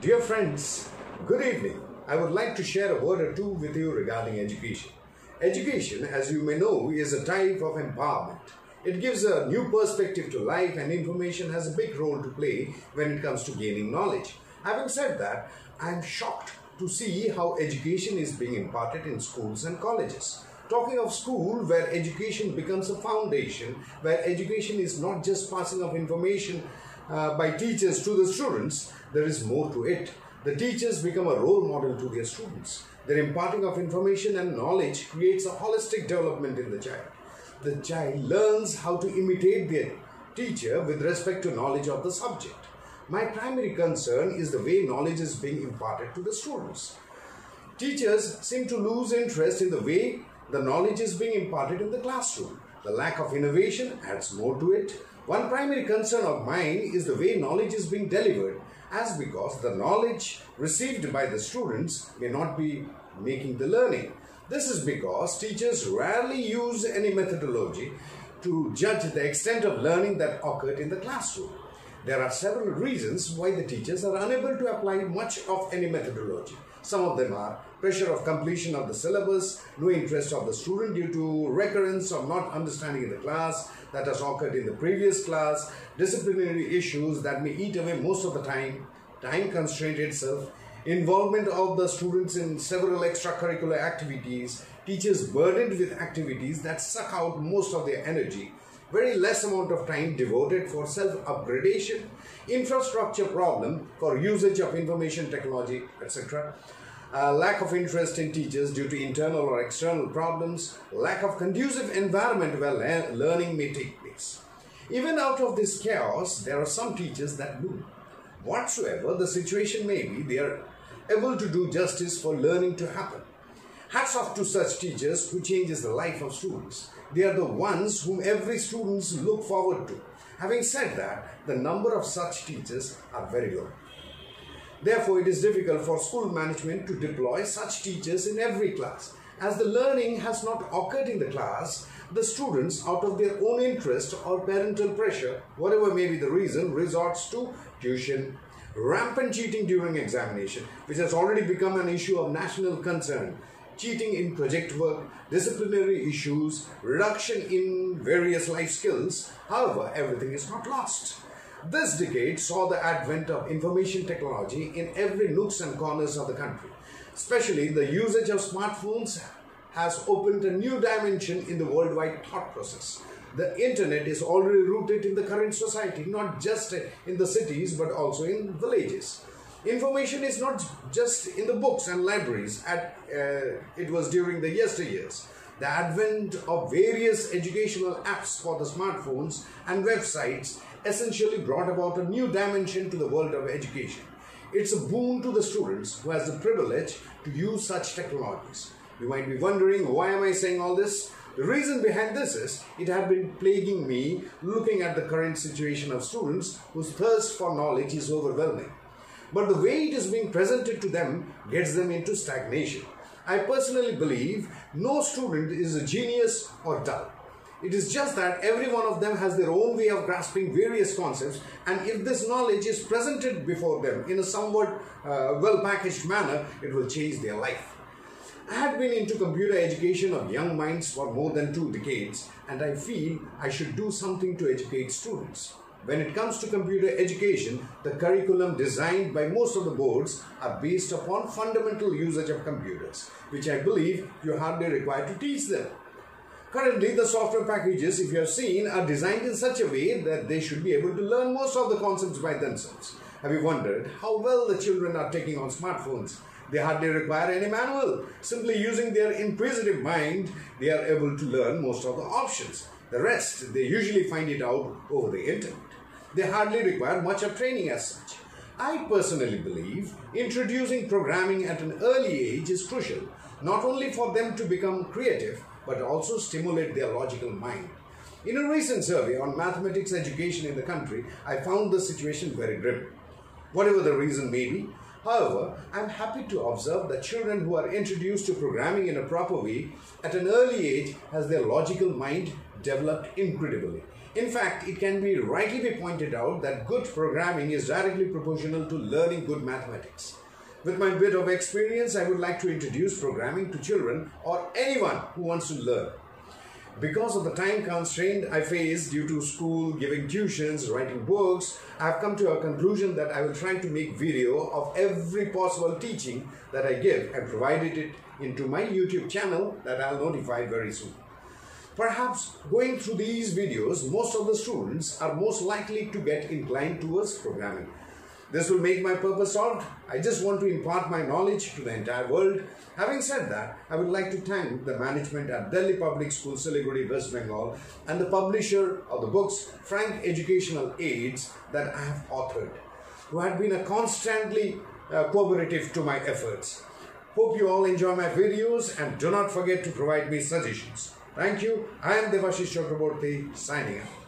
Dear friends, good evening. I would like to share a word or two with you regarding education. Education, as you may know, is a type of empowerment. It gives a new perspective to life, and information has a big role to play when it comes to gaining knowledge. Having said that, I am shocked to see how education is being imparted in schools and colleges. Talking of school, where education becomes a foundation, where education is not just passing of information by teachers to the students, there is more to it. The teachers become a role model to their students. Their imparting of information and knowledge creates a holistic development in the child. The child learns how to imitate their teacher with respect to knowledge of the subject. My primary concern is the way knowledge is being imparted to the students. Teachers seem to lose interest in the way the knowledge is being imparted in the classroom. The lack of innovation adds more to it. One primary concern of mine is the way knowledge is being delivered, as because the knowledge received by the students may not be making the learning. This is because teachers rarely use any methodology to judge the extent of learning that occurred in the classroom. There are several reasons why the teachers are unable to apply much of any methodology. Some of them are pressure of completion of the syllabus, no interest of the student due to recurrence of not understanding in the class that has occurred in the previous class, disciplinary issues that may eat away most of the time constraint itself, involvement of the students in several extracurricular activities, teachers burdened with activities that suck out most of their energy, very less amount of time devoted for self-upgradation, infrastructure problem for usage of information technology, etc. Lack of interest in teachers due to internal or external problems, lack of conducive environment where learning may take place. Even out of this chaos, there are some teachers that do. Whatsoever the situation may be, they are able to do justice for learning to happen. Hats off to such teachers who changes the life of students. They are the ones whom every student look forward to. Having said that, the number of such teachers are very low. Therefore, it is difficult for school management to deploy such teachers in every class. As the learning has not occurred in the class, the students, out of their own interest or parental pressure, whatever may be the reason, resorts to tuition. Rampant cheating during examination, which has already become an issue of national concern. Cheating in project work, disciplinary issues, reduction in various life skills. However, everything is not lost. This decade saw the advent of information technology in every nooks and corners of the country. Especially the usage of smartphones has opened a new dimension in the worldwide thought process. The internet is already rooted in the current society, not just in the cities but also in villages. Information is not just in the books and libraries it was during the yesteryears. The advent of various educational apps for the smartphones and websites essentially brought about a new dimension to the world of education. It's a boon to the students who has the privilege to use such technologies. You might be wondering, why am I saying all this? The reason behind this is, it had been plaguing me looking at the current situation of students whose thirst for knowledge is overwhelming. But the way it is being presented to them gets them into stagnation. I personally believe no student is a genius or dull. It is just that every one of them has their own way of grasping various concepts, and if this knowledge is presented before them in a somewhat well-packaged manner, it will change their life. I had been into computer education of young minds for more than 2 decades, and I feel I should do something to educate students. When it comes to computer education, the curriculum designed by most of the boards are based upon fundamental usage of computers, which I believe you hardly require to teach them. Currently, the software packages, if you have seen, are designed in such a way that they should be able to learn most of the concepts by themselves. Have you wondered how well the children are taking on smartphones? They hardly require any manual. Simply using their inquisitive mind, they are able to learn most of the options. The rest, they usually find it out over the internet. They hardly require much of training as such. I personally believe introducing programming at an early age is crucial, not only for them to become creative, but also stimulate their logical mind. In a recent survey on mathematics education in the country, I found the situation very grim. Whatever the reason may be, however, I am happy to observe that children who are introduced to programming in a proper way at an early age has their logical mind developed incredibly. In fact, it can be rightly be pointed out that good programming is directly proportional to learning good mathematics. With my bit of experience, I would like to introduce programming to children or anyone who wants to learn. Because of the time constraint I face due to school, giving tuitions, writing books, I have come to a conclusion that I will try to make video of every possible teaching that I give and provided it into my YouTube channel that I'll notify very soon. Perhaps going through these videos, most of the students are most likely to get inclined towards programming. This will make my purpose solved. I just want to impart my knowledge to the entire world. Having said that, I would like to thank the management at Delhi Public School, Siliguri, West Bengal, and the publisher of the books, Frank Educational Aids, that I have authored, who had been constantly cooperative to my efforts. Hope you all enjoy my videos and do not forget to provide me suggestions. Thank you. I am Devashish Chakraborty signing out.